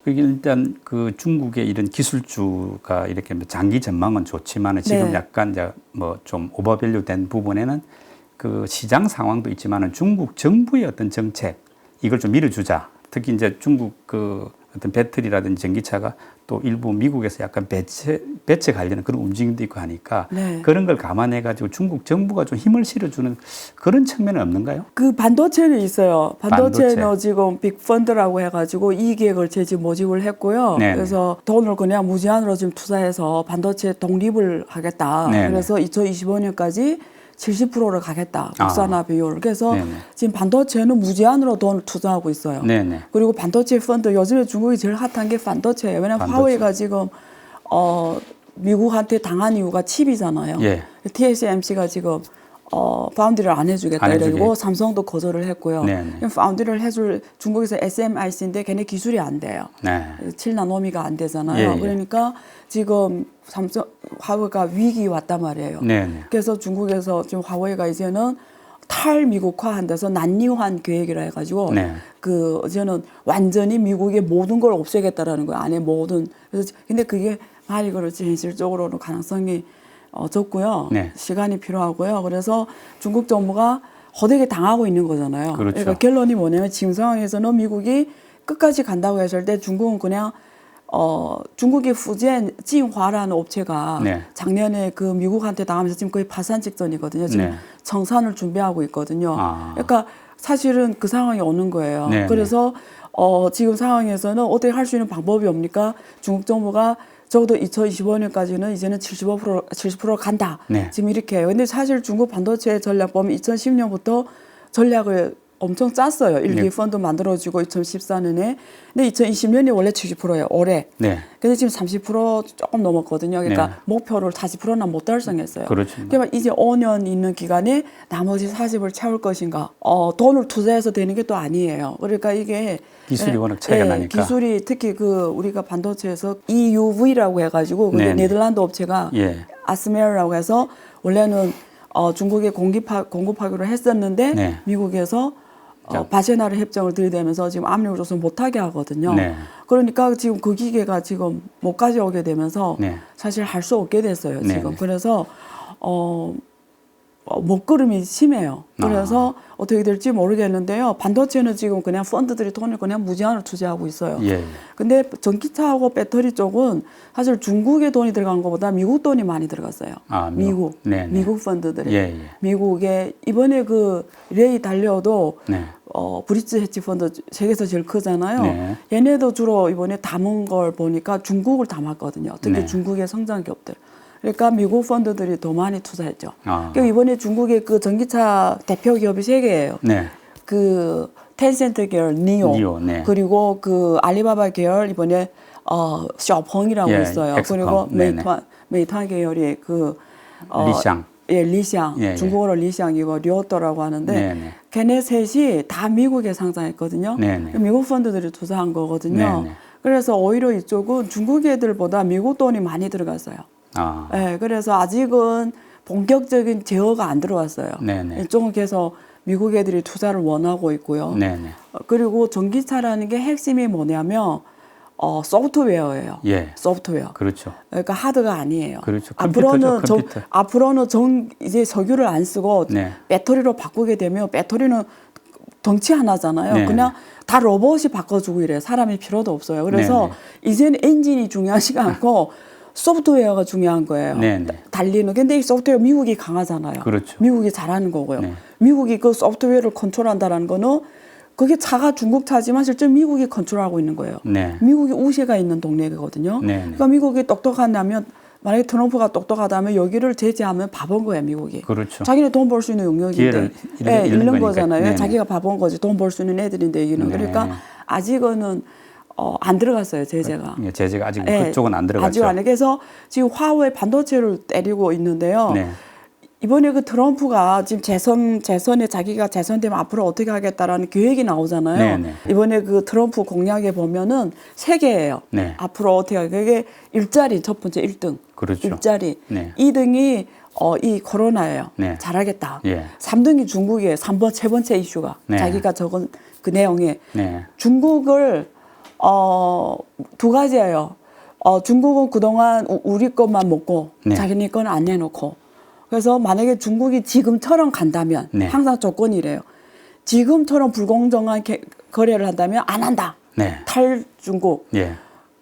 일단 그 중국의 이런 기술주가 이렇게 장기 전망은 좋지만 지금 네. 약간 이제 뭐 좀 오버밸류 된 부분에는 그 시장 상황도 있지만은 중국 정부의 어떤 정책 이걸 좀 밀어주자. 특히 이제 중국 그 어떤 배터리라든지 전기차가 또 일부 미국에서 약간 배체 관련한 그런 움직임도 있고 하니까 네. 그런 걸 감안해 가지고 중국 정부가 좀 힘을 실어주는 그런 측면은 없는가요? 그 반도체는 있어요. 반도체는 반도체. 지금 빅펀드라고 해가지고 이 기획을 지금 모집을 했고요. 네네. 그래서 돈을 그냥 무제한으로 지금 투자해서 반도체 독립을 하겠다. 네네. 그래서 2025년까지 70%를 가겠다. 국산화 비율. 그래서 네네. 지금 반도체는 무제한으로 돈을 투자하고 있어요. 네네. 그리고 반도체 펀드 요즘에 중국이 제일 핫한 게 반도체예요. 왜냐하면 반도체. 화웨이가 지금 미국한테 당한 이유가 칩이잖아요. 예. TSMC가 지금 파운드를 안 해주겠다 안 해주게. 이러고 삼성도 거절을 했고요. 네네. 파운드를 해줄 중국에서 SMIC인데 걔네 기술이 안 돼요. 네. 7나노미가 안 되잖아요. 예, 예. 그러니까 지금 화웨이가 위기 왔단 말이에요. 네네. 그래서 중국에서 지금 화웨이가 이제는 탈미국화한 데서 난리환 계획이라 해가지고 네. 그 이제는 완전히 미국의 모든 걸 없애겠다라는 거예요. 안에 모든. 그래서 근데 그게 말이 그렇지 현실적으로는 가능성이 적고요. 네. 시간이 필요하고요. 그래서 중국 정부가 허되게 당하고 있는 거잖아요. 그렇죠. 그러니까 결론이 뭐냐면 지금 상황에서는 미국이 끝까지 간다고 했을 때 중국은 그냥 중국의 후젠 찐화라는 업체가 네. 작년에 그 미국한테 당하면서 지금 거의 파산 직전이거든요. 지금 네. 청산을 준비하고 있거든요. 아. 그러니까 사실은 그 상황이 오는 거예요. 네, 그래서 지금 상황에서는 어떻게 할 수 있는 방법이 없니까 중국 정부가 적어도 2025년까지는 이제는 70% 간다. 네. 지금 이렇게 해요. 근데 사실 중국 반도체 전략 보면 2010년부터 전략을 엄청 짰어요. 일기 네. 펀드 만들어지고 2014년에. 근데 2020년이 원래 70%예요. 올해. 네. 근데 지금 30% 조금 넘었거든요. 그러니까 네. 목표를 40%나 못 달성했어요. 그렇죠. 그러니까 이제 5년 있는 기간에 나머지 40을 채울 것인가. 돈을 투자해서 되는 게 또 아니에요. 그러니까 이게 기술이 워낙 차이가 나니까. 기술이 특히 그 우리가 반도체에서 EUV라고 해가지고 그게 네네. 네덜란드 업체가 예. 아스메르라고 해서 원래는 중국에 공급하기로 했었는데 네. 미국에서 바세나르 협정을 들이대면서 지금 압력을 줘서 못하게 하거든요. 네. 그러니까 지금 그 기계가 지금 못 가져오게 되면서 네. 사실 할 수 없게 됐어요. 지금. 네네. 그래서 먹구름이 심해요. 그래서 어떻게 될지 모르겠는데요. 반도체는 지금 그냥 펀드들이 돈을 그냥 무제한으로 투자하고 있어요. 예. 근데 전기차하고 배터리 쪽은 사실 중국의 돈이 들어간 것보다 미국 돈이 많이 들어갔어요. 아, 미국. 네네. 미국 펀드들이. 예, 예. 미국에 이번에 그 레이 달려도 네. 브릿지 헤지 펀드 세계에서 제일 크잖아요. 네. 얘네도 주로 이번에 담은 걸 보니까 중국을 담았거든요. 특히 네. 중국의 성장 기업들. 그러니까 미국 펀드들이 더 많이 투자했죠. 아. 그러니까 이번에 중국의 그 전기차 대표 기업이 세 개예요. 네. 그 텐센트 계열 니오, 네. 그리고 그 알리바바 계열 이번에 샤오펑이라고 예, 있어요. 엑스컴. 그리고 네네. 메이탄 계열이 그 리샹. 예, 리샹. 예, 예. 중국어로 리샹이고 류오또라고 하는데 네네. 걔네 셋이 다 미국에 상장했거든요. 네네. 미국 펀드들이 투자한 거거든요. 네네. 그래서 오히려 이쪽은 중국 애들보다 미국 돈이 많이 들어갔어요. 아. 예, 그래서 아직은 본격적인 제어가 안 들어왔어요. 네네. 이쪽은 계속 미국 애들이 투자를 원하고 있고요. 네네. 그리고 전기차라는 게 핵심이 뭐냐면 소프트웨어예요. 예. 소프트웨어. 그렇죠. 그러니까 하드가 아니에요. 그렇죠. 앞으로는 컴퓨터. 이제 석유를 안 쓰고 네. 배터리로 바꾸게 되면 배터리는 덩치 하나잖아요. 네. 그냥 다 로봇이 바꿔주고 이래요. 사람이 필요도 없어요. 그래서 네. 이제는 엔진이 중요하지가 않고 소프트웨어가 중요한 거예요. 네. 달리는. 근데 이 소프트웨어 미국이 강하잖아요. 그렇죠. 미국이 잘하는 거고요. 네. 미국이 그 소프트웨어를 컨트롤한다는 거는 그게 차가 중국 차지만 실제 미국이 컨트롤하고 있는 거예요. 네. 미국이 우세가 있는 동네거든요. 네. 그러니까 미국이 똑똑하다면 만약에 트럼프가 똑똑하다면 여기를 제재하면 바본 거예요, 미국이. 그렇죠. 자기네 돈 벌 수 있는 영역인데 기회를 잃는 거잖아요. 네네. 자기가 바본 거지. 돈 벌 수 있는 애들인데 여기는. 네. 그러니까 아직은 안 들어갔어요, 제재가. 예, 제재가 아직 그쪽은 안 들어갔죠. 아직 안 해. 그래서 지금 화웨이 반도체를 때리고 있는데요. 네. 이번에 그 트럼프가 지금 재선에 자기가 재선되면 앞으로 어떻게 하겠다라는 계획이 나오잖아요. 네네. 이번에 그 트럼프 공약에 보면은 세 개예요. 네. 앞으로 어떻게 하게. 그게 일자리 첫 번째 1등. 그렇죠. 일자리. 네. 2등이 이 코로나예요. 네. 잘하겠다. 예. 3등이 중국이에요. 세 번째 이슈가. 네. 자기가 적은 그 내용에 네. 중국을 두 가지예요. 중국은 그동안 우리 것만 먹고 네. 자기네 건 안 내놓고. 그래서 만약에 중국이 지금처럼 간다면 네. 항상 조건이래요. 지금처럼 불공정한 거래를 한다면 안 한다. 네. 탈중국. 예.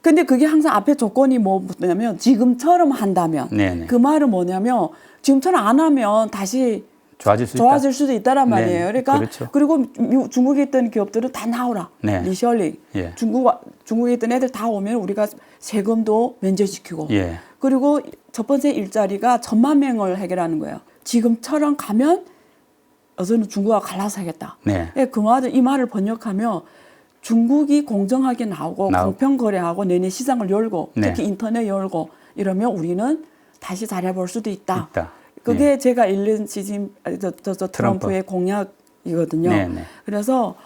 근데 그게 항상 앞에 조건이 뭐냐면 지금처럼 한다면 네네. 그 말은 뭐냐면 지금처럼 안 하면 다시 좋아질 수 있다. 좋아질 수도 있다란 말이에요. 네, 그러니까 그렇죠. 그리고 중국에 있던 기업들은 다 나오라. 네. 리셜링. 예. 중국에 있던 애들 다 오면 우리가 세금도 면제시키고. 예. 그리고 첫 번째 일자리가 1,000만 명을 해결하는 거예요. 지금처럼 가면 여기서는 중국과 갈라서 하겠다. 네. 이 말을 번역하면 중국이 공정하게 나오고 공평 거래하고 내내 시장을 열고 네. 특히 인터넷 열고 이러면 우리는 다시 잘해볼 수도 있다. 그게 예. 제가 읽는 트럼프의 공약이거든요. 네네. 그래서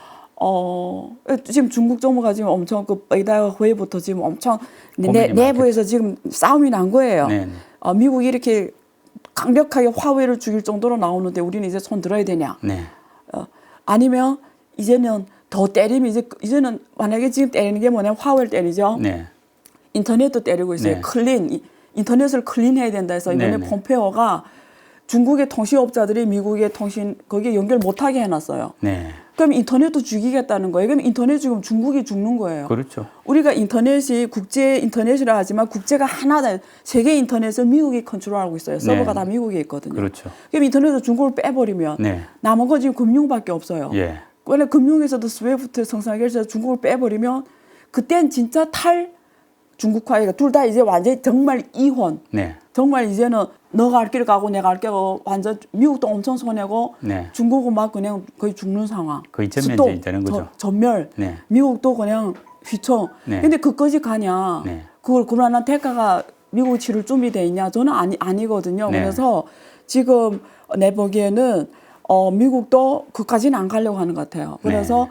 지금 중국 정부가 지금 엄청 그 베이다 회의부터 지금 엄청 내부에서 지금 싸움이 난 거예요. 네네. 미국이 이렇게 강력하게 화웨이를 죽일 정도로 나오는데 우리는 이제 손 들어야 되냐? 네. 아니면 이제는 더 때리면 이제는 만약에 지금 때리는 게 뭐냐면 화웨이를 때리죠. 네. 인터넷도 때리고 있어요. 네. 인터넷을 클린해야 된다 해서 이번에 네네. 폼페오가 중국의 통신업자들이 미국의 거기에 연결 못하게 해놨어요. 네. 그럼 인터넷도 죽이겠다는 거예요. 그럼 인터넷 죽으면 중국이 죽는 거예요. 그렇죠. 우리가 인터넷이 국제 인터넷이라 하지만 국제가 하나다. 세계 인터넷은 미국이 컨트롤하고 있어요. 서버가 다 미국에 있거든요. 그렇죠. 그럼 인터넷을 중국을 빼버리면 네. 남은 건 지금 금융밖에 없어요. 예. 원래 금융에서도 스위프트 성상결에서 중국을 빼버리면 그땐 진짜 중국화가 둘 다 이제 완전히 정말 이혼. 네. 정말 이제는 너가 할 길 가고 내가 할 길 가고 완전 미국도 엄청 손해고 네. 중국은 막 그냥 거의 죽는 상황. 거의 전면제 되는 거죠. 전멸. 네. 미국도 그냥 휘청. 네. 근데 그까지 가냐? 네. 그걸 그만한 대가가 미국이 치를 준비 돼 있냐? 저는 아니거든요. 네. 그래서 지금 내 보기에는 미국도 그까지는 안 가려고 하는 것 같아요. 그래서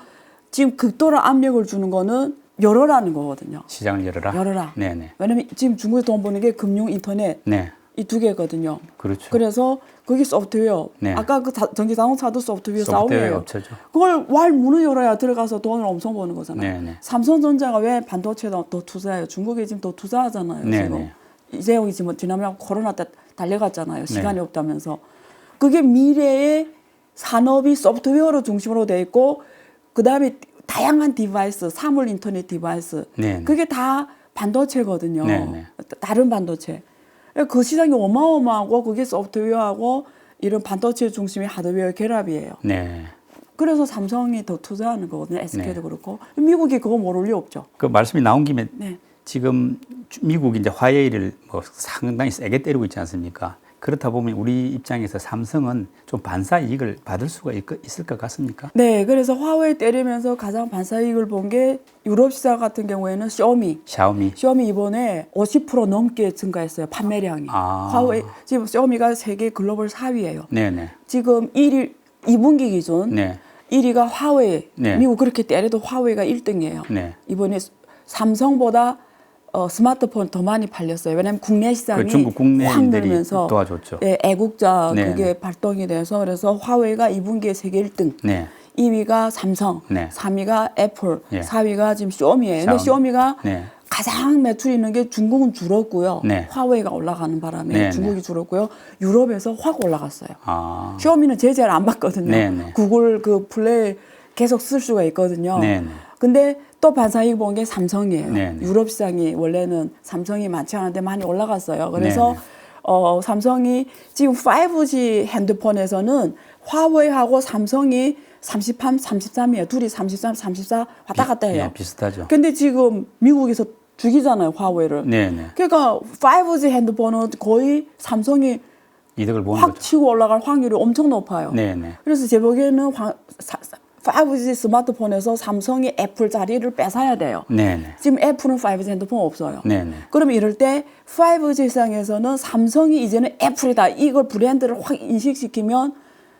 지금 극도로 압력을 주는 거는 열어라는 거거든요. 시장을 열어라. 열어라. 네네. 왜냐면 지금 중국에 돈 버는 게 금융, 인터넷 네. 이 두 개거든요. 그렇죠. 그래서 그게 소프트웨어. 네. 아까 그 전기 자동차도 소프트웨어 소프트웨어 싸움이에요. 업체죠. 그걸 문을 열어야 들어가서 돈을 엄청 버는 거잖아요. 네네. 삼성전자가 왜 반도체에 더 투자해요? 중국에 지금 더 투자하잖아요. 네네. 지금. 이재용이 지금 지난번 코로나 때 달려갔잖아요. 시간이 네. 없다면서. 그게 미래의 산업이 소프트웨어로 중심으로 돼 있고 그다음에 다양한 디바이스, 사물 인터넷 디바이스. 네네. 그게 다 반도체거든요. 네네. 다른 반도체. 그 시장이 어마어마하고 그게 소프트웨어하고 이런 반도체 중심의 하드웨어 결합이에요. 네. 그래서 삼성이 더 투자하는 거거든요. SK도 네. 그렇고. 미국이 그거 모를 리 없죠. 그 말씀이 나온 김에 네. 지금 미국이 이제 화웨이를 뭐 상당히 세게 때리고 있지 않습니까? 그렇다 보면 우리 입장에서 삼성은 좀 반사 이익을 받을 수가 있을 것 같습니까? 네, 그래서 화웨이 때리면서 가장 반사이익을 본 게 유럽 시장 같은 경우에는 샤오미 이번에 50% 넘게 증가했어요. 판매량이. 화웨이 지금 샤오미가 세계 글로벌 4위예요. 네네. 지금 2분기 기준 네. 1위가 화웨이. 네. 미국 그렇게 때려도 화웨이가 1등이에요. 네. 이번에 삼성보다 스마트폰 더 많이 팔렸어요. 왜냐하면 국내 시장이 중국 확 국내인들이 늘면서 도와줬죠. 예, 애국자 네. 그게 발동이 돼서 그래서 화웨이가 2분기에 세계 1등. 네. 2위가 삼성, 네. 3위가 애플, 예. 4위가 지금 샤오미예요. 근데 샤오미가 네. 가장 매출이 있는 게 중국은 줄었고요. 네. 화웨이가 올라가는 바람에 네, 중국이 줄었고요. 유럽에서 확 올라갔어요. 아. 샤오미는 제재를 안 받거든요. 네, 네. 구글 그 플레이 계속 쓸 수가 있거든요. 네, 네. 근데 또 반사이익 본 게 삼성이에요. 네, 네. 유럽 시장이 원래는 삼성이 많지 않은데 많이 올라갔어요. 그래서 네, 네. 삼성이 지금 5G 핸드폰에서는 화웨이하고 삼성이 33, 33이에요. 둘이 33, 34 왔다 갔다 해요. 네, 비슷하죠. 근데 지금 미국에서 죽이잖아요, 화웨이를. 네, 네. 그러니까 5G 핸드폰은 거의 삼성이 이득을 보는 확 거죠. 치고 올라갈 확률이 엄청 높아요. 네, 네. 그래서 제 보기에는 5G 스마트폰에서 삼성이 애플 자리를 뺏어야 돼요. 네, 네. 지금 애플은 5G 핸드폰 없어요. 네, 네. 그러면 이럴 때 5G 시장에서는 삼성이 이제는 애플이다. 이걸 브랜드를 확 인식시키면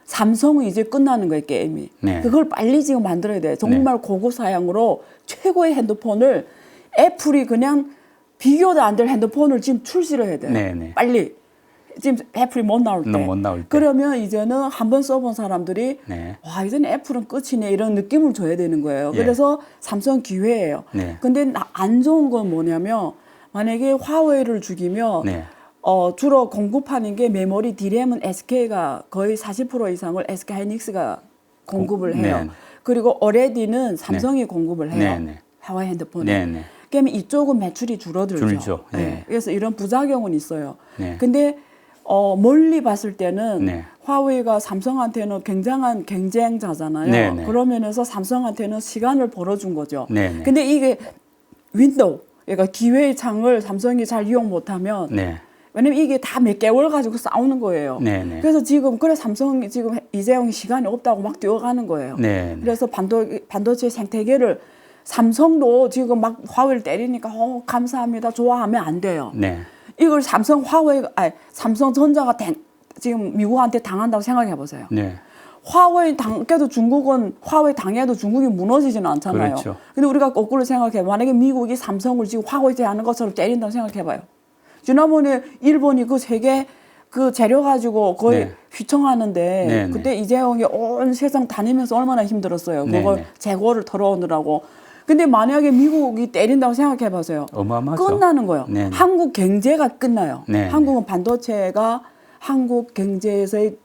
삼성은 이제 끝나는 거예요, 게임이. 네. 그걸 빨리 지금 만들어야 돼요. 정말 고급 사양으로 최고의 핸드폰을 애플이 그냥 비교도 안 될 핸드폰을 지금 출시를 해야 돼요. 네, 네. 빨리. 지금 애플이 못 나올 때. 못 나올 때. 그러면 이제는 한 번 써본 사람들이 네. 와 이제는 애플은 끝이네 이런 느낌을 줘야 되는 거예요. 예. 그래서 삼성 기회예요. 네. 근데 안 좋은 건 뭐냐면 만약에 화웨이를 죽이면 네. 주로 공급하는 게 메모리 D램은 SK가 거의 40% 이상을 SK 하이닉스가 공급을 해요. 네. 그리고 OLED는 삼성이 네. 공급을 해요. 네. 네. 화웨이 핸드폰에. 네. 그러면 이쪽은 매출이 줄어들죠. 줄죠. 예. 네. 그래서 이런 부작용은 있어요. 네. 근데 멀리 봤을 때는 네. 화웨이가 삼성한테는 굉장한 경쟁자잖아요. 네, 네. 그런 면에서 삼성한테는 시간을 벌어준 거죠. 네, 네. 근데 이게 윈도우, 그러니까 기회의 창을 삼성이 잘 이용 못하면 네. 왜냐면 이게 다 몇 개월 가지고 싸우는 거예요. 네, 네. 그래서 지금 그래 삼성이 지금 이재용이 시간이 없다고 막 뛰어가는 거예요. 네, 네. 그래서 반도체 생태계를 삼성도 지금 막 화웨이를 때리니까 감사합니다 좋아하면 안 돼요. 네. 이걸 삼성전자가 지금 미국한테 당한다고 생각해 보세요. 네. 화웨이 당해도 중국은 화웨이 당해도 중국이 무너지지는 않잖아요. 그렇죠. 근데 우리가 거꾸로 생각해 만약에 미국이 삼성을 지금 화웨이 대하는 것처럼 때린다고 생각해 봐요. 지난번에 일본이 그 세계 그 재료 가지고 거의 네. 휘청하는데 네, 그때 이재용이 온 세상 다니면서 얼마나 힘들었어요. 네, 그걸 네. 재고를 털어오느라고. 근데 만약에 미국이 때린다고 생각해 보세요. 어마어마하죠. 끝나는 거예요. 네, 네. 한국 경제가 끝나요. 네, 한국은 반도체가 한국 경제에서의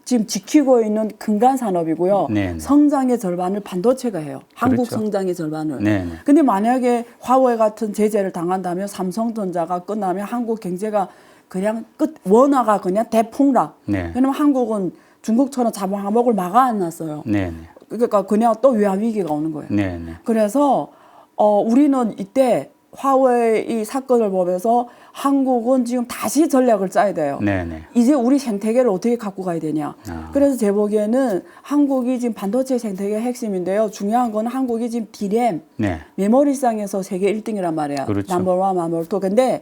지금 지키고 있는 근간 산업이고요. 네, 네. 성장의 절반을 반도체가 해요. 한국 그렇죠. 성장의 절반을. 네, 네. 근데 만약에 화웨이 같은 제재를 당한다면 삼성전자가 끝나면 한국 경제가 그냥 원화가 그냥 대폭락. 네. 왜냐면 한국은 중국처럼 자본항목을 막아 안 놨어요. 네, 네. 그러니까 그냥 또 외환 위기가 오는 거예요. 네, 네. 그래서 우리는 이때 화웨이 이 사건을 보면서 한국은 지금 다시 전략을 짜야 돼요. 네, 네. 이제 우리 생태계를 어떻게 갖고 가야 되냐. 그래서 제 보기에는 한국이 지금 반도체 생태계 핵심인데요. 중요한 건 한국이 지금 D램, 네. 메모리상에서 세계 1등이란 말이야. 그렇죠. 넘버원, 넘버2. 근데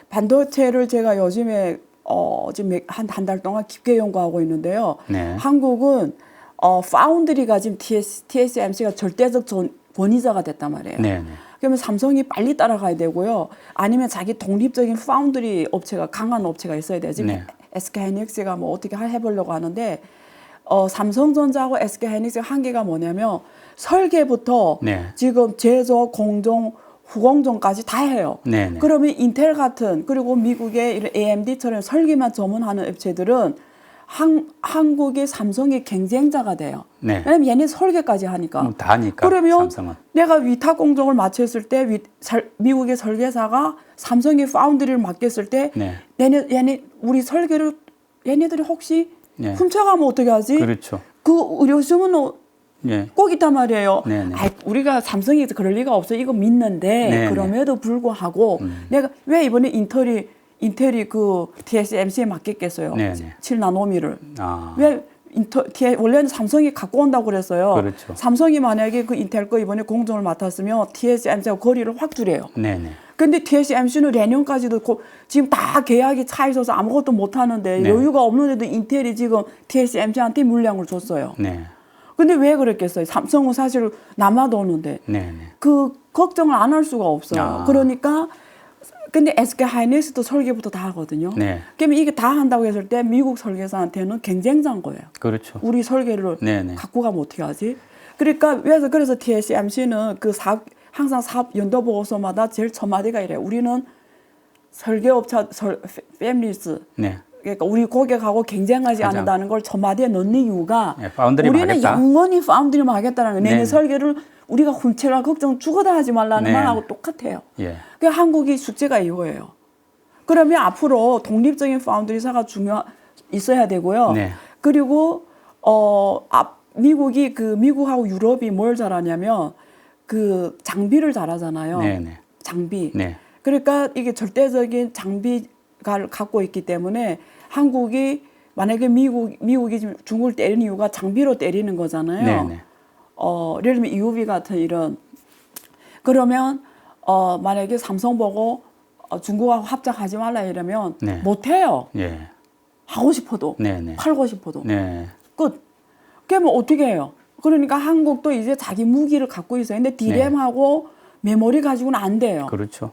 반도체를 제가 요즘에 지금 한 달 동안 깊게 연구하고 있는데요. 네. 한국은 파운드리가 지금 TSMC가 절대적 권위자가 됐단 말이에요. 네, 네. 그러면 삼성이 빨리 따라가야 되고요. 아니면 자기 독립적인 파운드리 업체가 강한 업체가 있어야 돼요. 지금 네. SK하이닉스가 뭐 어떻게 해보려고 하는데 삼성전자하고 SK하이닉스의 한계가 뭐냐면 설계부터 네. 지금 제조, 공정, 후공정까지 다 해요. 네, 네. 그러면 인텔 같은 그리고 미국의 이런 AMD처럼 설계만 전문하는 업체들은 한국의 삼성의 경쟁자가 돼요. 네. 왜냐면 얘네 설계까지 하니까. 다 하니까. 그러면 삼성은. 내가 위탁 공정을 마쳤을 때 미국의 설계사가 삼성의 파운드리를 맡겼을 때 네. 얘네 우리 설계를 얘네들이 혹시 네. 훔쳐가면 어떻게 하지? 그렇죠. 그 의료수는 네. 꼭 있단 말이에요. 네, 네. 우리가 삼성이 그럴 리가 없어. 이거 믿는데 네, 그럼에도 불구하고 내가 왜 이번에 인텔이 그 TSMC에 맡겼겠어요. 네, 네. 7나노미를. 아. 왜 원래는 삼성이 갖고 온다고 그랬어요. 그렇죠. 삼성이 만약에 그 인텔 거 이번에 공정을 맡았으면 TSMC하고 거리를 확 줄여요. 네, 네. 근데 TSMC는 내년까지도 지금 다 계약이 차 있어서 아무것도 못 하는데 네. 여유가 없는데도 인텔이 지금 TSMC한테 물량을 줬어요. 네. 근데 왜 그랬겠어요? 삼성은 사실 남아도 오는데 네, 네. 그 걱정을 안 할 수가 없어요. 아. 그러니까 근데 SK 하이닉스도 설계부터 다 하거든요. 네. 그러면 이게 다 한다고 했을 때 미국 설계사한테는 경쟁자인 거예요. 그렇죠. 우리 설계를 네, 네. 갖고 가면 어떻게 하지? 그러니까 그래서 TSMC는 그 항상 사업 연도 보고서마다 제일 첫 마디가 이래요. 우리는 설계업체 패밀리스 네. 그러니까 우리 고객하고 경쟁하지 하지 않는다는 걸 첫 마디에 넣는 이유가 네, 파운드리만 우리는 하겠다. 영원히 파운드리만 하겠다는 거예요. 네. 내 설계를 우리가 훔쳐갈 걱정 죽어도 하지 말라는 네. 말하고 똑같아요. 예. 그 한국이 숙제가 이거예요. 그러면 앞으로 독립적인 파운드리사가 있어야 되고요. 네. 그리고 미국하고 유럽이 뭘 잘하냐면 그 장비를 잘하잖아요. 네, 네. 장비. 네. 그러니까 이게 절대적인 장비가 갖고 있기 때문에 한국이 만약에 미국이 지금 중국을 때리는 이유가 장비로 때리는 거잖아요. 네, 네. 예를 들면 EUV 같은 이런 그러면 만약에 삼성 보고 중국하고 합작하지 말라 이러면 네. 못 해요. 예. 하고 싶어도 네, 네. 팔고 싶어도 네. 끝. 그러면 어떻게 해요? 그러니까 한국도 이제 자기 무기를 갖고 있어요. 근데 D램하고 메모리 가지고는 안 돼요. 그렇죠.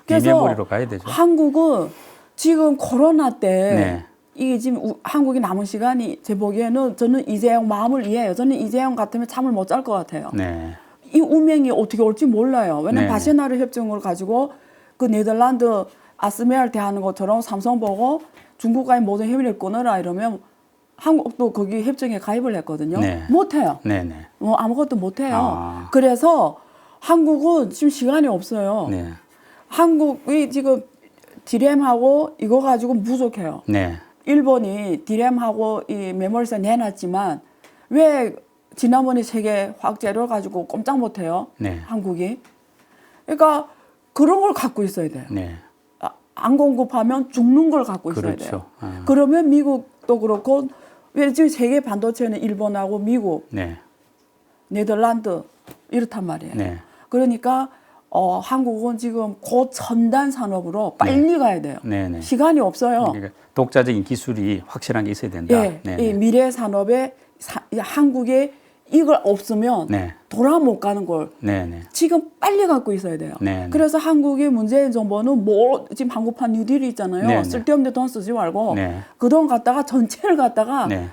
그래서 비메모리로 가야 되죠. 한국은 지금 코로나 때 네. 이게 지금 한국이 남은 시간이 제 보기에는 저는 이재용 마음을 이해해요. 저는 이재용 같으면 잠을 못 잘 것 같아요. 네. 이 운명이 어떻게 올지 몰라요. 왜냐면 네. 바시나르 협정을 가지고 그 네덜란드 아스메알 대하는 것처럼 삼성 보고 중국과의 모든 협의를 끊어라 이러면 한국도 거기 협정에 가입을 했거든요. 네. 못해요. 네네. 뭐 아무것도 못해요. 아. 그래서 한국은 지금 시간이 없어요. 네. 한국이 지금 디램하고 이거 가지고 부족해요. 네. 일본이 디램하고 이 메모리에서 내놨지만 왜 지난번에 세계 화학재료를 가지고 꼼짝 못해요? 네. 한국이. 그러니까 그런 걸 갖고 있어야 돼요. 네. 안 공급하면 죽는 걸 갖고 있어야 그렇죠. 돼요. 아. 그러면 미국도 그렇고 왜 지금 세계 반도체는 일본하고 미국, 네. 네덜란드 이렇단 말이에요. 네. 그러니까 한국은 지금 고첨단 산업으로 빨리 가야 돼요. 네네. 시간이 없어요. 그러니까 독자적인 기술이 확실한 게 있어야 된다. 예, 이 미래 산업에 한국에 이걸 없으면 네. 돌아 못 가는 걸 네네. 지금 빨리 갖고 있어야 돼요. 네네. 그래서 한국의 문재인 정부는 뭐 지금 한국판 뉴딜이 있잖아요. 네네. 쓸데없는 돈 쓰지 말고 네. 그 돈 갖다가 전체를 갖다가 네.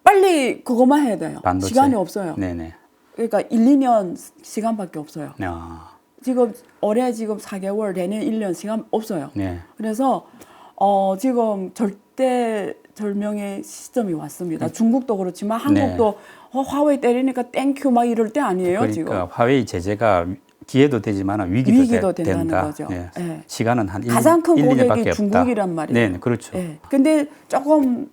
빨리 그것만 해야 돼요. 반도체. 시간이 없어요. 네네. 그러니까 1, 2년 시간밖에 없어요. 아. 지금 올해 지금 4개월, 내년 1년 시간 없어요. 네. 그래서 지금 절대절명의 시점이 왔습니다. 중국도 그렇지만 한국도 화웨이 때리니까 땡큐 막 이럴 때 아니에요. 그러니까 지금. 화웨이 제재가 기회도 되지만 위기도 된다는 된다. 거죠. 예. 예. 시간은 한 1, 가장 큰 2년밖에 고객이 없다. 중국이란 말이에요. 네, 그렇죠. 예. 근데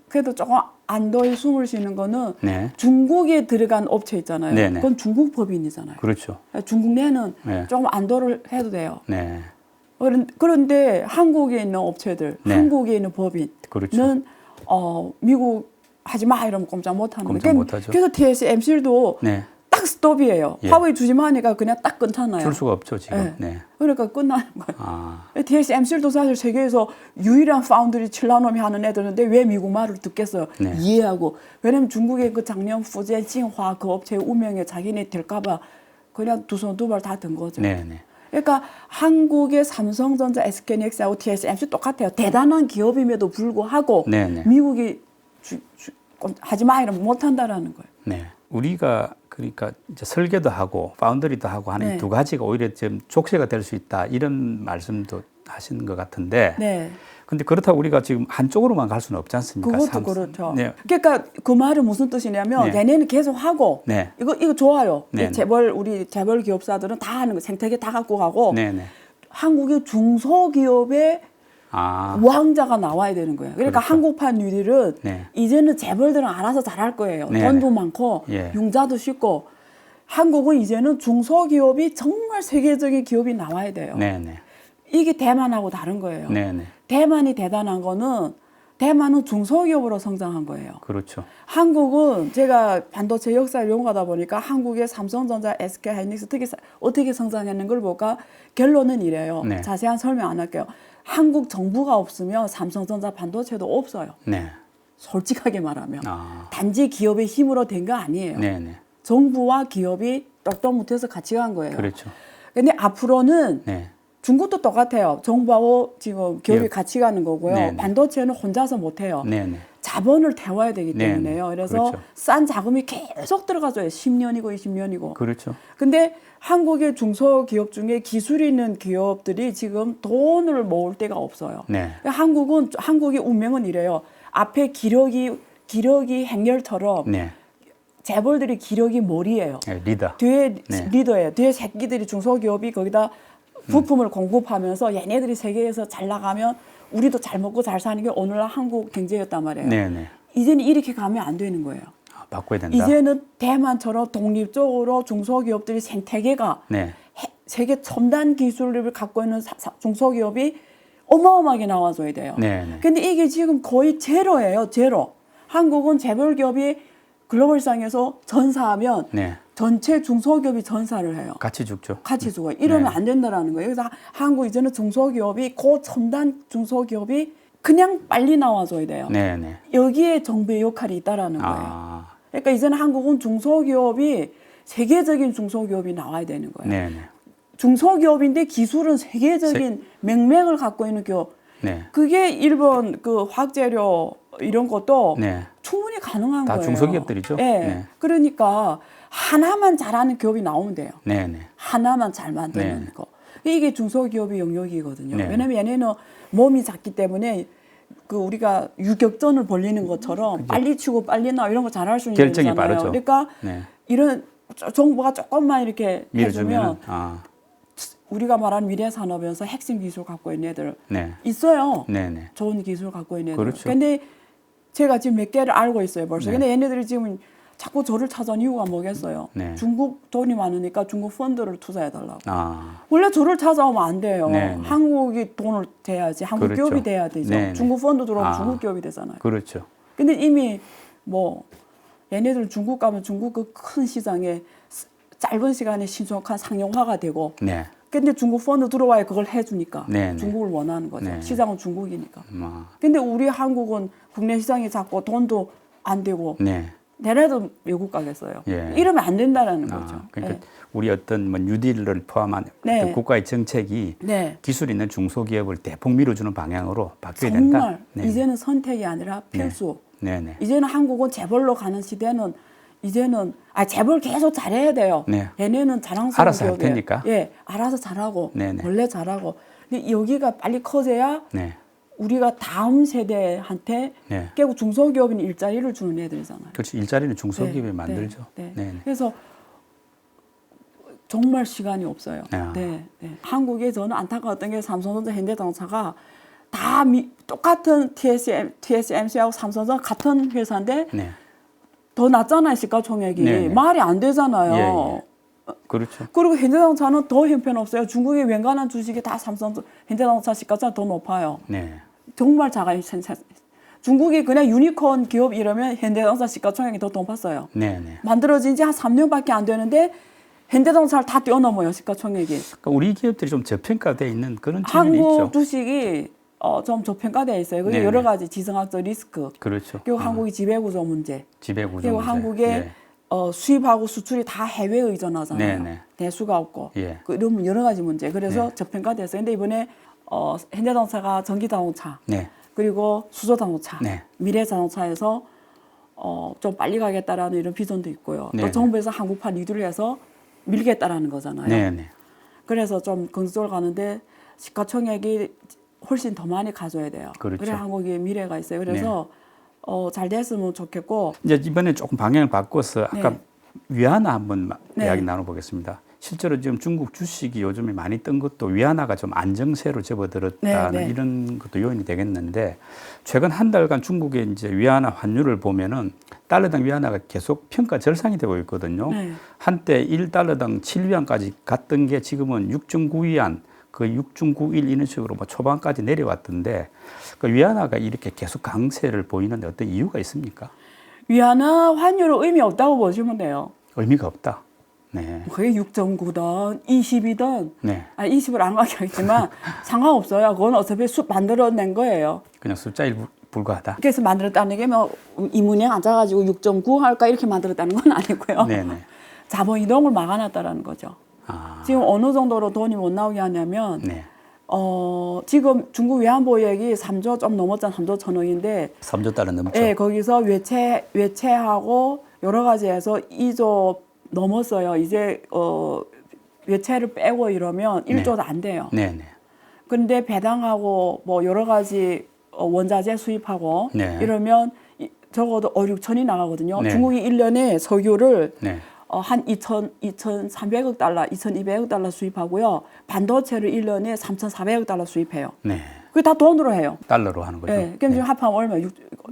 그래도 조금 안도의 숨을 쉬는 거는 네. 중국에 들어간 업체 있잖아요. 네네. 그건 중국 법인이잖아요. 그렇죠. 중국 내는 네. 조금 안도를 해도 돼요. 네. 그런데 한국에 있는 업체들, 네. 한국에 있는 법인은 그렇죠. 미국 하지 마 이러면 꼼짝 못하는 꼼짝 거예요. 못하죠. 그래서 TSMC도 네. 딱 스톱이에요. 예. 화웨이 주지 마 하니까 그냥 딱 끊잖아요. 줄 수가 없죠, 지금. 네. 네. 그러니까 끝나는 거예요. 아. TSMC도 사실 세계에서 유일한 파운드리 칠라놈이 하는 애들인데 왜 미국 말을 듣겠어요? 네. 이해하고. 왜냐면 중국의 그 작년 후제 진화 그 업체의 운명에 자기네 될까봐 그냥 두 손 두 발 다 든 거죠. 네, 네. 그러니까 한국의 삼성전자, SK하이닉스하고 TSMC 똑같아요. 대단한 기업임에도 불구하고 네, 네. 미국이 하지 마 이러면 못한다라는 거예요. 네. 우리가 그러니까 이제 설계도 하고 파운드리도 하고 하는 네. 두 가지가 오히려 좀 족쇄가 될 수 있다 이런 말씀도 하시는 것 같은데. 네. 근데 그렇다고 우리가 지금 한쪽으로만 갈 수는 없지 않습니까? 그것도 그렇죠. 네. 그러니까 그 말은 무슨 뜻이냐면 네. 얘네는 계속 하고 네. 이거 좋아요. 네. 우리 재벌 기업사들은 다 하는 거 생태계 다 갖고 가고 네, 네. 한국의 중소기업의 아. 왕자가 나와야 되는 거예요. 그러니까 그렇죠. 한국판 뉴딜은 네. 이제는 재벌들은 알아서 잘할 거예요. 네. 돈도 많고 예. 융자도 쉽고 한국은 이제는 중소기업이 정말 세계적인 기업이 나와야 돼요. 네, 네. 이게 대만하고 다른 거예요. 네, 네. 대만이 대단한 거는 대만은 중소기업으로 성장한 거예요. 그렇죠. 한국은 제가 반도체 역사를 연구하다 보니까 한국의 삼성전자, SK하이닉스 어떻게 성장했는 걸 볼까? 결론은 이래요. 네. 자세한 설명 안 할게요. 한국 정부가 없으면 삼성전자 반도체도 없어요. 네. 솔직하게 말하면. 아. 단지 기업의 힘으로 된 거 아니에요. 네, 네. 정부와 기업이 떡떡 못해서 같이 간 거예요. 그렇죠. 근데 앞으로는 네. 중국도 똑같아요. 정부하고 지금 기업이 예. 같이 가는 거고요. 네네. 반도체는 혼자서 못해요. 네, 네. 자본을 태워야 되기 네네. 때문에요. 그래서 그렇죠. 싼 자금이 계속 들어가줘요. 10년이고 20년이고. 그렇죠. 근데 한국의 중소기업 중에 기술이 있는 기업들이 지금 돈을 모을 데가 없어요. 네. 한국의 운명은 이래요. 앞에 기력이 행렬처럼 네. 재벌들이 기력이 머리예요. 네, 리더. 뒤에 네. 리더예요. 뒤에 새끼들이 중소기업이 거기다 부품을 공급하면서 얘네들이 세계에서 잘 나가면 우리도 잘 먹고 잘 사는 게 오늘날 한국 경제였단 말이에요. 네, 네. 이제는 이렇게 가면 안 되는 거예요. 아, 바꿔야 된다. 이제는 대만처럼 독립적으로 중소기업들이 생태계가 네. 세계 첨단 기술을 갖고 있는 중소기업이 어마어마하게 나와줘야 돼요. 네, 네. 근데 이게 지금 거의 제로예요. 제로. 한국은 재벌기업이 글로벌상에서 전사하면 네. 전체 중소기업이 전사를 해요. 같이 죽죠. 같이 죽어요. 이러면 네. 안 된다라는 거예요. 그래서 한국 이제는 중소기업이 고첨단 중소기업이 그냥 빨리 나와줘야 돼요. 네, 네. 여기에 정부의 역할이 있다라는 거예요. 아. 그러니까 이제는 한국은 중소기업이 세계적인 중소기업이 나와야 되는 거예요. 네, 네. 중소기업인데 기술은 세계적인 맹맥을 갖고 있는 기업. 네. 그게 일본 그 화학재료 이런 것도 네. 충분히 가능한 다 거예요. 중소기업들이죠. 네. 네. 그러니까 하나만 잘하는 기업이 나오면 돼요. 네, 네. 하나만 잘 만드는 네. 거. 이게 중소기업의 영역이거든요. 네. 왜냐면 얘네는 몸이 작기 때문에 그 우리가 유격전을 벌리는 것처럼 그죠. 빨리 치고 빨리 나 이런 거 잘할 수 있는 결정이 거잖아요. 빠르죠. 그러니까 네. 이런 정부가 조금만 이렇게 밀어주면 해주면 우리가 말하는 미래 산업에서 핵심 기술 갖고 있는 애들 네. 있어요. 네, 네. 좋은 기술 갖고 있는 애들. 그렇죠. 근데 제가 지금 몇 개를 알고 있어요, 벌써. 네. 근데 얘네들이 지금 자꾸 저를 찾아온 이유가 뭐겠어요? 네. 중국 돈이 많으니까 중국 펀드를 투자해달라고. 아. 원래 저를 찾아오면 안 돼요. 네, 네. 한국이 돈을 대야지. 한국 그렇죠. 기업이 돼야 되죠. 네, 네. 중국 펀드 들어오면 중국 기업이 되잖아요. 그렇죠. 근데 이미 뭐 얘네들은 중국 가면 중국 그 큰 시장에 짧은 시간에 신속한 상용화가 되고 네. 근데 중국 펀드 들어와야 그걸 해주니까 네, 네. 중국을 원하는 거죠. 네. 시장은 중국이니까. 아. 근데 우리 한국은 국내 시장이 작고 돈도 안 되고 네. 내래도 외국 가겠어요. 예. 이러면 안 된다는 거죠. 그러니까 네. 우리 어떤 뭐 뉴딜을 포함한 네. 어떤 국가의 정책이 네. 기술 있는 중소기업을 대폭 밀어주는 방향으로 바뀌어야 정말 된다. 네. 이제는 선택이 아니라 필수. 네, 네. 이제는 한국은 재벌로 가는 시대는 이제는 재벌 계속 잘해야 돼요. 네. 얘네는 자랑스러운 알아서 할 기업이에요. 테니까. 예, 알아서 잘하고 네네. 원래 잘하고. 근데 여기가 빨리 커져야 네. 우리가 다음 세대한테 네. 결국 중소기업인 일자리를 주는 애들이잖아요. 그렇지. 일자리는 중소기업이 네, 만들죠. 네, 네. 네. 네. 그래서 정말 시간이 없어요. 아. 네, 네. 한국에 저는 안타까웠던 게 삼성전자, 현대자동차가 다 똑같은 TSMC하고 삼성전자 같은 회사인데 네. 더 낮잖아요, 시가총액이. 네, 네. 말이 안 되잖아요. 예, 예. 그렇죠. 그리고 현대자동차는 더 형편없어요. 중국의 웬간한 주식이 다 현대자동차 시가가 더 높아요. 네. 정말 작아요. 중국이 그냥 유니콘 기업 이러면 현대자동차 시가총액이 더 높았어요. 네, 네. 만들어진 지 한 3년밖에 안 되는데 현대자동차를 다 뛰어넘어요, 시가총액이. 그러니까 우리 기업들이 좀 저평가되어 있는 그런 측면이 한국 있죠. 주식이 좀 저평가되어 있어요. 그게 네네. 여러 가지 지정학적 리스크. 그렇죠. 그리고 한국이 지배구조 문제. 지배구조 그리고 문제. 한국의 예. 수입하고 수출이 다 해외에 의존하잖아요. 네네. 대수가 없고. 예. 이런 여러 가지 문제. 그래서 네. 저평가됐어요. 근데 이번에 현대자동차가 전기자동차 네. 그리고 수소자동차, 네. 미래자동차에서 좀 빨리 가겠다라는 이런 비전도 있고요. 네네. 또 정부에서 한국판 리드를 해서 밀겠다라는 거잖아요. 네, 네. 그래서 좀 긍정적으로 가는데 시가총액이 훨씬 더 많이 가져야 돼요. 그렇죠. 그래 한국의 미래가 있어요. 그래서 잘 됐으면 좋겠고. 이제 이번에 조금 방향을 바꿔서 아까 네. 위안화 한번 네. 이야기 나눠보겠습니다. 실제로 지금 중국 주식이 요즘에 많이 뜬 것도 위안화가 좀 안정세로 접어들었다는 네, 네. 이런 것도 요인이 되겠는데 최근 한 달간 중국의 이제 위안화 환율을 보면은 달러당 위안화가 계속 평가 절상이 되고 있거든요. 네. 한때 1달러당 7위안까지 갔던 게 지금은 6.9위안, 그 6.91 이런 식으로 뭐 초반까지 내려왔던데 그 위안화가 이렇게 계속 강세를 보이는 어떤 이유가 있습니까? 위안화 환율은 의미 없다고 보시면 돼요. 의미가 없다. 네. 그게 6.9든 20이든 네. 20을 안 가게 하겠지만 상관없어요. 그건 어차피 만들어낸 거예요. 그냥 숫자에 불과하다. 그래서 만들었다는 게 뭐 이문에 앉아가지고 6.9 할까 이렇게 만들었다는 건 아니고요. 네네. 자본 이동을 막아놨다라는 거죠. 아. 지금 어느 정도로 돈이 못 나오게 하냐면 네. 지금 중국 외환보유액이 3조 좀 넘었잖아요. 3조 천억인데 3조 달러 넘죠. 네, 거기서 외채하고 여러 가지 해서 2조 넘었어요. 이제 외채를 빼고 이러면 1조도 안 돼요. 네네. 그런데 배당하고 뭐 여러 가지 원자재 수입하고 네. 이러면 적어도 6천이 나가거든요. 네. 중국이 1년에 석유를 네. 한 2,300억 달러, 2,200억 달러 수입하고 반도체를 1년에 3,400억 달러 수입해요. 네. 그게 다 돈으로 해요. 달러로 하는 거죠. 네. 그럼 지금 합하면 얼마?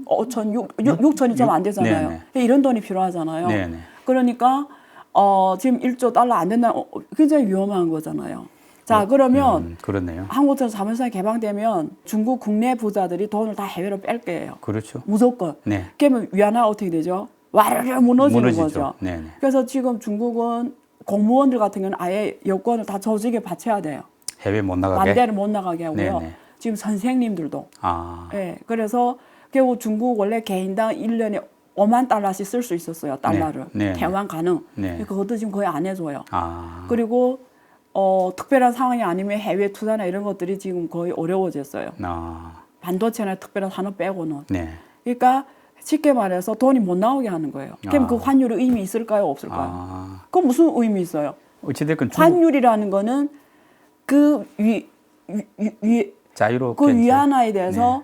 6천이 좀 안 되잖아요. 네네. 이런 돈이 필요하잖아요. 네네. 그러니까 지금 1조 달러 안 된다. 굉장히 위험한 거잖아요. 자, 그러면 그렇네요. 한국처럼 자본시장이 개방되면 중국 국내 부자들이 돈을 다 해외로 뺄 거예요. 그렇죠. 무조건. 네. 그러면 위안화가 어떻게 되죠? 와르르 무너지는 무너지죠. 거죠. 네네. 그래서 지금 중국은 공무원들 같은 경우는 아예 여권을 다 조직에 바쳐야 돼요. 해외 못 나가게. 반대를 못 나가게 하고요. 네네. 지금 선생님들도. 아. 예. 그래서 결국 중국 원래 개인당 1년에 5만 달러씩 쓸 수 있었어요. 달러를. 네. 네. 대환 가능. 네. 그것도 지금 거의 안 해줘요. 아. 그리고 특별한 상황이 아니면 해외 투자나 이런 것들이 지금 거의 어려워졌어요. 반도체나 특별한 산업 빼고는. 네. 그러니까 쉽게 말해서 돈이 못 나오게 하는 거예요. 그럼 그 환율의 의미 있을까요? 없을까요? 그건 무슨 의미 있어요? 어찌됐건 환율이라는 거는 그 자유롭게 그 위안화에 대해서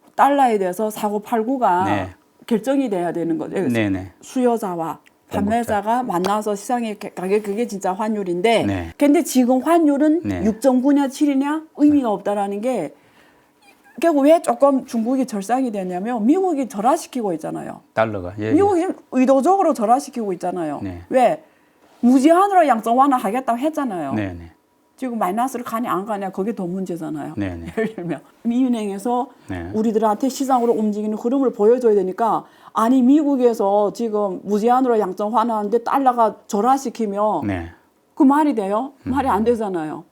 네. 달러에 대해서 사고 팔고가 네. 결정이 돼야 되는 거죠. 네네. 수요자와 판매자가 만나서 시장의 가격 그게 진짜 환율인데 네. 근데 지금 환율은 네. 6.9냐 7이냐 의미가 없다라는 게 결국 왜 조금 중국이 절상이 되냐면 미국이 절하시키고 있잖아요. 달러가. 예, 미국이 의도적으로 절하시키고 있잖아요. 네. 왜? 무제한으로 양적 완화하겠다고 했잖아요. 네네. 지금 마이너스를 가냐 안 가냐 그게 더 문제잖아요. 네네. 예를 들면 미은행에서 네. 우리들한테 시장으로 움직이는 흐름을 보여줘야 되니까 아니 미국에서 지금 무제한으로 양적 완화하는데 달러가 절하시키면 네. 그 말이 돼요? 말이 안 되잖아요.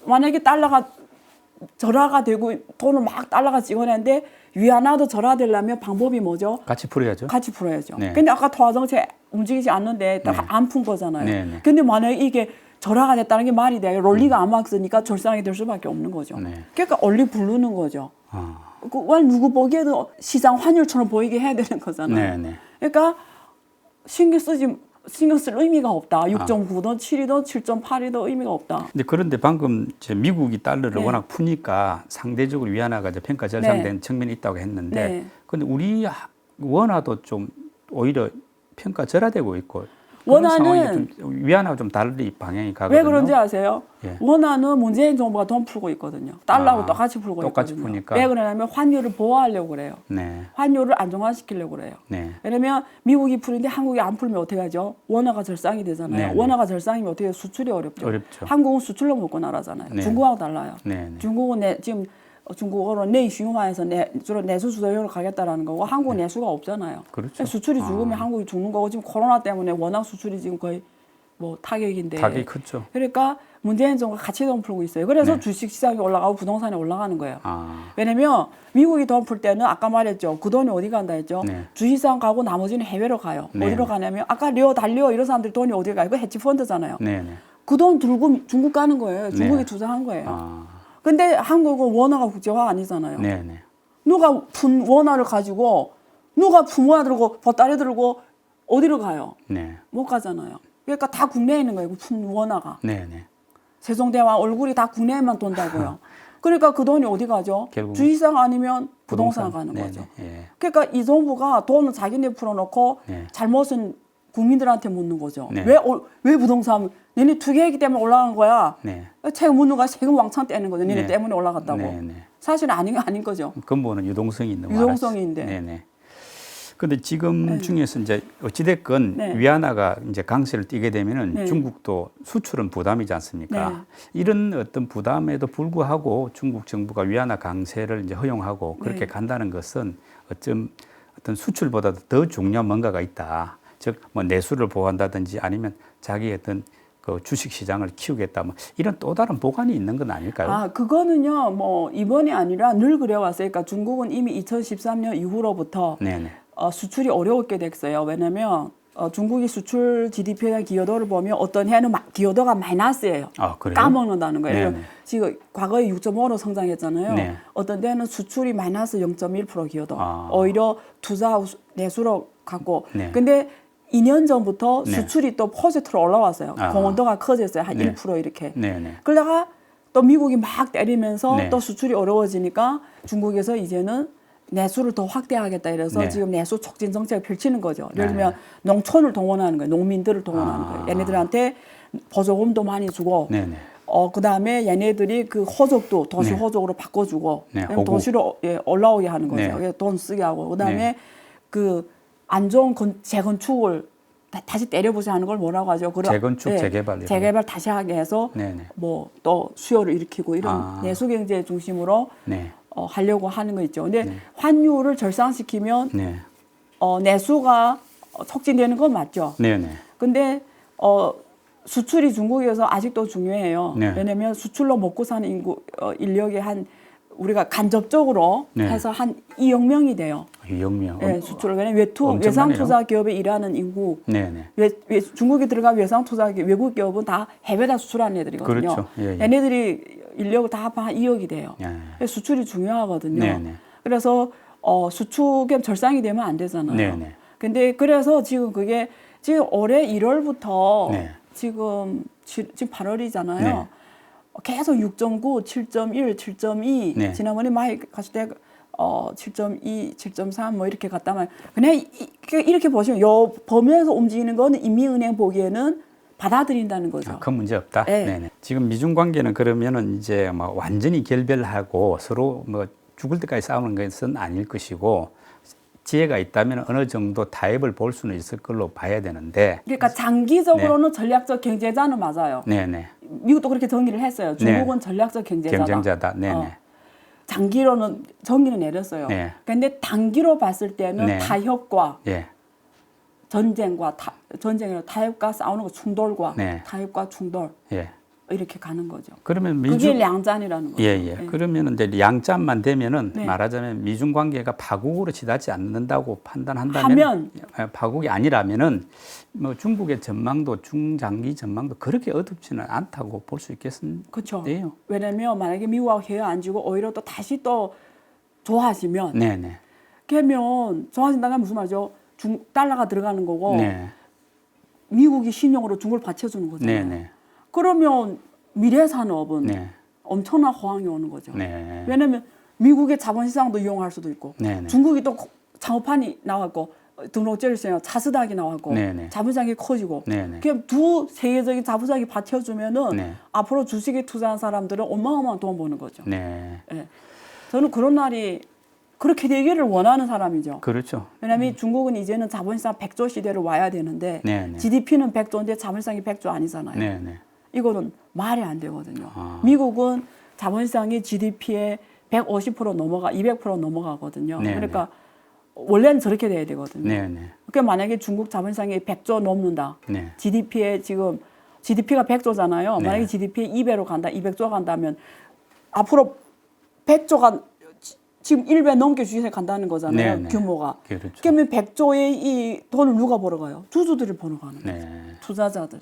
만약에 달러가 절하가 되고 돈을 막 달러가 찍어내는데 위안화도 절하되려면 방법이 뭐죠? 같이 풀어야죠. 같이 풀어야죠. 네. 근데 아까 통화정책 움직이지 않는데 네. 안 푼 거잖아요. 네. 근데 만약에 이게 절하가 됐다는 게 말이 돼요. 론리가 안 맞으니까 절상이 될 수밖에 없는 거죠. 네. 그러니까 얼리 부르는 거죠. 그걸 누구 보기에도 시장 환율처럼 보이게 해야 되는 거잖아요. 네. 그러니까 신경 쓸 의미가 없다. 6.9든 7이든 7.8이든 의미가 없다. 그런데 방금 미국이 달러를 네. 워낙 푸니까 상대적으로 위안화가 이제 평가 절상된 네. 측면이 있다고 했는데, 네. 근데 우리 원화도 좀 오히려 평가 절하되고 있고. 원화는 위안화가 좀 다른 방향이 가거든요. 왜 그런지 아세요? 예. 원화는 문재인 정부가 돈 풀고 있거든요. 달러하고 똑같이 풀고 똑같이 있거든요. 푸니까. 왜 그러냐면 환율을 보호하려고 그래요. 네. 환율을 안정화시키려고 그래요. 네. 왜냐면 미국이 풀는데 한국이 안 풀면 어떻게 하죠? 원화가 절상이 되잖아요. 네. 원화가 절상이면 어떻게 수출이 어렵죠. 한국은 수출로 먹고 나라잖아요. 네. 중국하고 달라요. 네. 중국은 지금 중국어로 내수화해서 주로 내수 수도용으로 가겠다라는 거고 한국은 네. 내수가 없잖아요. 그렇죠. 수출이 죽으면 한국이 죽는 거고 지금 코로나 때문에 워낙 수출이 지금 거의 뭐 타격인데. 타격이 크죠. 그러니까 문재인 정부가 같이 돈 풀고 있어요. 그래서 네. 주식 시장이 올라가고 부동산이 올라가는 거예요. 왜냐면 미국이 돈 풀 때는 아까 말했죠. 그 돈이 어디 간다 했죠. 네. 주식시장 가고 나머지는 해외로 가요. 네. 어디로 가냐면 아까 리오 달리오 이런 사람들 돈이 어디 가요? 그 헤지펀드잖아요. 네. 그 돈 들고 중국 가는 거예요. 중국이 네. 투자한 거예요. 근데 한국은 원화가 국제화 아니잖아요. 네네. 누가 푼 원화를 가지고 누가 푼 원화 들고 보따리 들고 어디로 가요? 네. 못 가잖아요. 그러니까 다 국내에 있는 거예요. 푼 원화가. 네네. 세종대왕 얼굴이 다 국내에만 돈다고요. 그러니까 그 돈이 어디 가죠? 주식시장 아니면 부동산 가는 네네. 거죠. 예. 그러니까 이 정부가 돈을 자기네 풀어놓고 네. 잘못은 국민들한테 묻는 거죠. 네. 왜 부동산 너네 투기했기 때문에 올라간 거야. 네. 세금 묻는 거야. 세금 왕창 떼는 거죠. 너네 네. 때문에 올라갔다고. 네. 사실은 아닌 거죠. 근본은 유동성이 있는 유동성인데. 네네. 근데 지금 중에서 이제 어찌됐건 네. 위안화가 이제 강세를 띠게 되면은 네. 중국도 수출은 부담이지 않습니까? 네. 이런 어떤 부담에도 불구하고 중국 정부가 위안화 강세를 이제 허용하고 그렇게 네. 간다는 것은 어떤 수출보다도 더 중요한 뭔가가 있다. 즉, 뭐 내수를 보호한다든지 아니면 자기의 어떤 그 주식 시장을 키우겠다. 뭐 이런 또 다른 보관이 있는 건 아닐까요? 그거는요, 뭐 이번이 아니라 늘 그래왔어요. 그러니까 중국은 이미 2013년 이후로부터 수출이 어려웠게 됐어요. 왜냐면 중국이 수출 GDP에 대한 기여도를 보면 어떤 해는 기여도가 마이너스예요. 그래요? 까먹는다는 거예요. 네네. 지금 과거에 6.5로 성장했잖아요. 네. 어떤 데는 수출이 마이너스 0.1% 기여도. 오히려 투자 내수로 갔고. 네. 근데 2년 전부터 네. 수출이 또 포지티브로 올라왔어요. 공헌도가 커졌어요. 한 네. 1% 이렇게. 네. 그러다가 또 미국이 막 때리면서 네. 또 수출이 어려워지니까 중국에서 이제는 내수를 더 확대하겠다 이래서 네. 지금 내수 촉진 정책을 펼치는 거죠. 예를 들면 농촌을 동원하는 거예요. 농민들을 동원하는 거예요. 얘네들한테 보조금도 많이 주고 그다음에 얘네들이 그 호적도 도시 호적으로 바꿔주고 도시로 올라오게 하는 거죠. 돈 쓰게 하고 그다음에 그 안 좋은 재건축을 다시 때려보자 하는 걸 뭐라고 하죠? 재건축, 재개발. 재개발 다시 하게 해서 뭐 또 수요를 일으키고 이런 내수경제 중심으로 하려고 하는 거 있죠. 근데 환율을 절상시키면 내수가 촉진되는 건 맞죠. 근데 수출이 중국에서 아직도 중요해요. 왜냐면 수출로 먹고 사는 인력이 우리가 간접적으로 해서 한 2억 명이 돼요. 유형명. 네, 수출을 왜냐면 외상 투자 기업에 일하는 인구. 네네. 중국에 들어간 외상 투자 외국 기업은 다 해외다 수출하는 애들이거든요. 그렇죠. 예, 예. 얘네들이 인력을 다 합하면 한 2억이 돼요. 예. 수출이 중요하거든요. 네네. 그래서 수축의 절상이 되면 안 되잖아요. 네네. 근데 그래서 지금 그게 지금 올해 1월부터 네. 지금 8월이잖아요. 네. 계속 6.9, 7.1, 7.2 네. 지난번에 많이 갔을 때 7.2, 7.3 뭐 이렇게 갔다만 그냥 이렇게 보시면 요 범위에서 움직이는 거는 인민은행 보기에는 받아들인다는 거죠. 큰 문제 없다. 네. 네네. 지금 미중 관계는 그러면은 이제 뭐 완전히 결별하고 서로 뭐 죽을 때까지 싸우는 것은 아닐 것이고 지혜가 있다면 어느 정도 타협을 볼 수는 있을 걸로 봐야 되는데. 그러니까 장기적으로는 네. 전략적 경제자는 맞아요. 네네. 미국도 그렇게 정의를 했어요. 중국은 네. 전략적 경제자다. 경쟁자다. 네네. 장기로는 정의는 내렸어요. 네. 근데 단기로 봤을 때는 네. 타협과 네. 전쟁과 타협과 싸우는 거 충돌과 네. 타협과 충돌 네. 이렇게 가는 거죠. 그러면 그게 량짠이라는 거죠. 예. 네. 그러면 이제 양짠만 되면은 네. 말하자면 미중 관계가 파국으로 치닫지 않는다고 판단한다면 파국이 아니라면은 뭐 중국의 전망도 중장기 전망도 그렇게 어둡지는 않다고 볼 수 있겠습니다. 그렇죠. 왜냐면 만약에 미국하고 헤어 안 지고 오히려 또 다시 또 좋아지면 네네. 그러면 좋아진다는 무슨 말이죠? 달러가 들어가는 거고 네. 미국이 신용으로 중국을 받쳐주는 거잖아요. 네네. 그러면 미래 산업은 네. 엄청난 호황이 오는 거죠. 네. 왜냐하면 미국의 자본시장도 이용할 수도 있고 네네. 중국이 또 창업판이 나왔고 등록제를 쓰면 차스닥이 나왔고 네네. 자본시장이 커지고 그럼 두 세계적인 자본시장이 받쳐주면은 네. 앞으로 주식에 투자한 사람들은 어마어마한 돈 버는 거죠. 네. 네. 저는 그런 날이 그렇게 되기를 원하는 사람이죠. 그렇죠. 왜냐하면 중국은 이제는 자본시장 100조 시대를 와야 되는데 네네. GDP는 100조인데 자본시장이 100조 아니잖아요. 네네. 이거는 말이 안 되거든요. 미국은 자본시장이 GDP에 150% 넘어가, 200% 넘어가거든요. 네네. 그러니까 원래는 저렇게 돼야 되거든요. 네네. 그러니까 만약에 중국 자본시장이 100조 넘는다. 네. GDP에 지금 GDP가 100조잖아요. 네. 만약에 GDP에 2배로 간다, 200조 간다면 앞으로 100조가 지금 1배 넘게 주식에 간다는 거잖아요. 네네. 규모가. 그렇죠. 그러면 100조의 이 돈을 누가 벌어가요? 주주들이 벌어가는 거죠. 투자자들.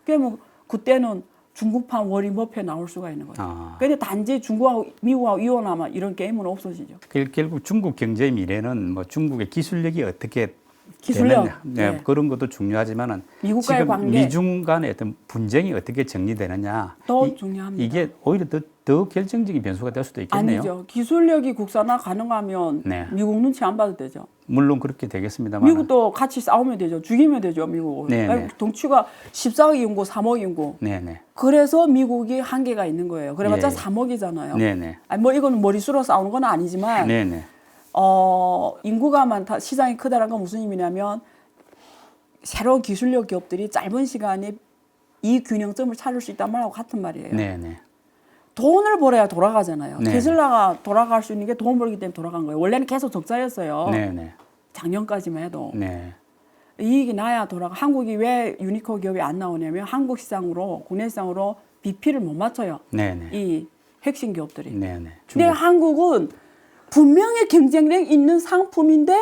그러면 그때는 중국판 워린 버핏 나올 수가 있는 거죠. 그런데 단지 중국하고 미국하고 이혼하면 이런 게임은 없어지죠. 결국 중국 경제의 미래는 뭐 중국의 기술력이 어떻게 기술력 네. 그런 것도 중요하지만은 미국과의 관계, 미중 간의 어떤 분쟁이 어떻게 정리되느냐 더 중요합니다. 이게 오히려 더 결정적인 변수가 될 수도 있겠네요. 아니죠. 기술력이 국산화 가능하면 네. 미국 눈치 안 봐도 되죠. 물론 그렇게 되겠습니다만 미국도 같이 싸우면 되죠. 죽이면 되죠. 미국을. 덩치가 14억 인구, 3억 인구. 네네. 그래서 미국이 한계가 있는 거예요. 그래봤자 3억이잖아요. 네네. 아니, 뭐 이건 머리수로 싸우는 건 아니지만 네네. 인구가 많다, 시장이 크다는 건 무슨 의미냐면 새로운 기술력 기업들이 짧은 시간에 이 균형점을 찾을 수 있단 말하고 같은 말이에요. 네네. 돈을 벌어야 돌아가잖아요. 네. 테슬라가 돌아갈 수 있는 게 돈 벌기 때문에 돌아간 거예요. 원래는 계속 적자였어요. 네네. 작년까지만 해도. 네. 이익이 나야 돌아가. 한국이 왜 유니콘 기업이 안 나오냐면 한국 시장으로, 국내 시장으로 BP를 못 맞춰요. 네네. 이 핵심 기업들이. 네네. 근데 한국은 분명히 경쟁력 있는 상품인데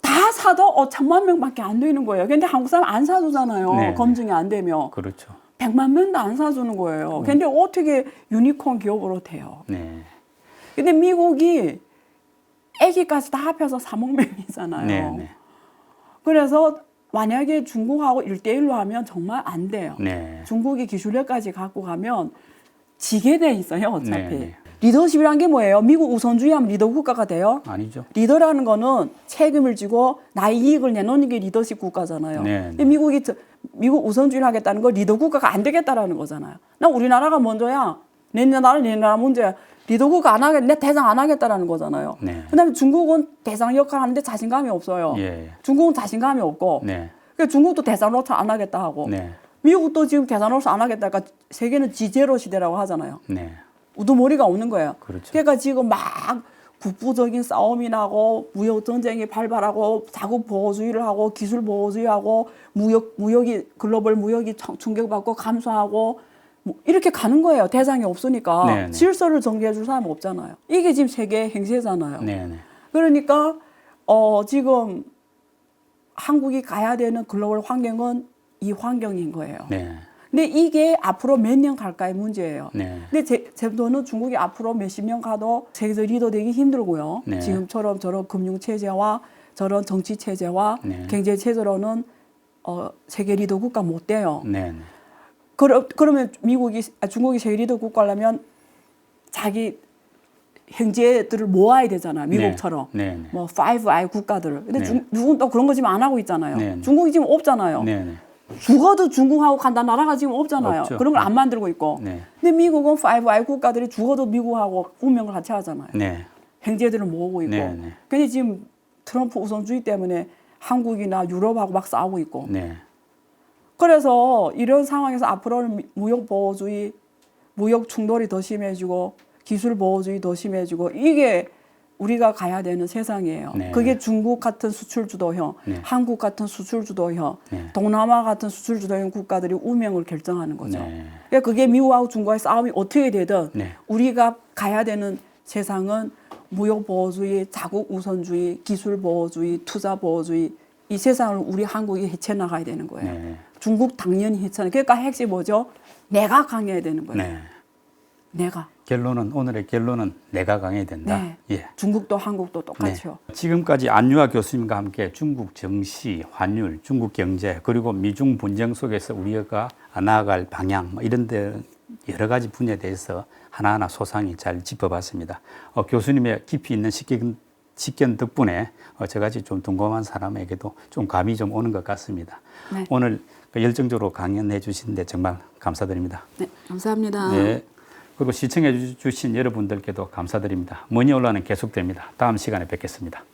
다 사도 5천만 명밖에 안 되는 거예요. 근데 한국 사람 안 사주잖아요. 네네. 검증이 안 되면. 그렇죠. 100만 명도 안 사주는 거예요. 근데 어떻게 유니콘 기업으로 돼요? 네. 근데 미국이 애기까지 다 합해서 3억 명이잖아요. 네네. 그래서 만약에 중국하고 1대1로 하면 정말 안 돼요. 네. 중국이 기술력까지 갖고 가면 지게 돼 있어요, 어차피. 네네. 리더십이란 게 뭐예요? 미국 우선주의 하면 리더 국가가 돼요? 아니죠. 리더라는 거는 책임을 지고 나의 이익을 내놓는 게 리더십 국가잖아요. 근데 미국 우선주의를 하겠다는 건 리더 국가가 안 되겠다라는 거잖아요. 나 우리나라가 먼저야. 내 나라 문제야. 리더 국가 안 하겠, 내 대장 안 하겠다라는 거잖아요. 네. 그다음에 중국은 대장 역할 하는데 자신감이 없어요. 예. 중국은 자신감이 없고. 네. 그러니까 중국도 대장 노릇 안 하겠다 하고. 네. 미국도 지금 대장 노릇 안 하겠다. 그러니까 세계는 지제로 시대라고 하잖아요. 네. 우두머리가 없는 거예요. 그렇죠. 그러니까 지금 막 국부적인 싸움이 나고 무역 전쟁이 발발하고 자국 보호주의를 하고 기술 보호주의하고 무역이 글로벌 무역이 충격받고 감소하고 뭐 이렇게 가는 거예요. 대상이 없으니까. 네네. 질서를 정리해 줄 사람이 없잖아요. 이게 지금 세계 행세잖아요. 네네. 그러니까 지금 한국이 가야 되는 글로벌 환경은 이 환경인 거예요. 네. 근데 이게 앞으로 몇 년 갈까의 문제예요. 네. 근데 제 돈은 중국이 앞으로 몇십 년 가도 세계적 리더 되기 힘들고요. 네. 지금처럼 저런 금융 체제와 저런 정치 체제와 네. 경제 체제로는 세계 리더 국가 못 돼요. 네. 그러면 중국이 세계 리더 국가라면 자기 형제들을 모아야 되잖아요. 미국처럼. 네. 네. 뭐 5I 국가들을. 근데 네. 누군 또 그런 거 지금 안 하고 있잖아요. 네. 중국이 지금 없잖아요. 네. 죽어도 중국하고 간다 나라가 지금 없잖아요. 없죠. 그런 걸 안 만들고 있고. 네. 근데 미국은 5I 국가들이 죽어도 미국하고 운명을 같이 하잖아요. 네. 형제들을 모으고 있고. 네. 네. 근데 지금 트럼프 우선주의 때문에 한국이나 유럽하고 막 싸우고 있고. 네. 그래서 이런 상황에서 앞으로는 무역 보호주의, 무역 충돌이 더 심해지고 기술 보호주의 더 심해지고 이게 우리가 가야 되는 세상이에요. 네. 그게 중국 같은 수출 주도형, 네. 한국 같은 수출 주도형, 네. 동남아 같은 수출 주도형 국가들이 운명을 결정하는 거죠. 네. 그러니까 그게 미국하고 중국의 싸움이 어떻게 되든 네. 우리가 가야 되는 세상은 무역 보호주의, 자국 우선주의, 기술 보호주의, 투자 보호주의 이 세상을 우리 한국이 헤쳐나가야 되는 거예요. 네. 중국 당연히 헤쳐나. 그러니까 핵심이 뭐죠? 내가 강해야 되는 거예요. 네. 내가. 오늘의 결론은 내가 강해야 된다. 네. 예. 중국도 한국도 똑같죠. 네. 지금까지 안유아 교수님과 함께 중국 정시, 환율, 중국 경제 그리고 미중 분쟁 속에서 우리가 나아갈 방향 이런 데 여러 가지 분야에 대해서 하나하나 소상히 잘 짚어봤습니다. 교수님의 깊이 있는 식견 덕분에 저같이 좀 궁금한 사람에게도 좀 감이 좀 오는 것 같습니다. 네. 오늘 열정적으로 강연해 주신 데 정말 감사드립니다. 네, 감사합니다. 네. 그리고 시청해 주신 여러분들께도 감사드립니다. 머니올라는 계속됩니다. 다음 시간에 뵙겠습니다.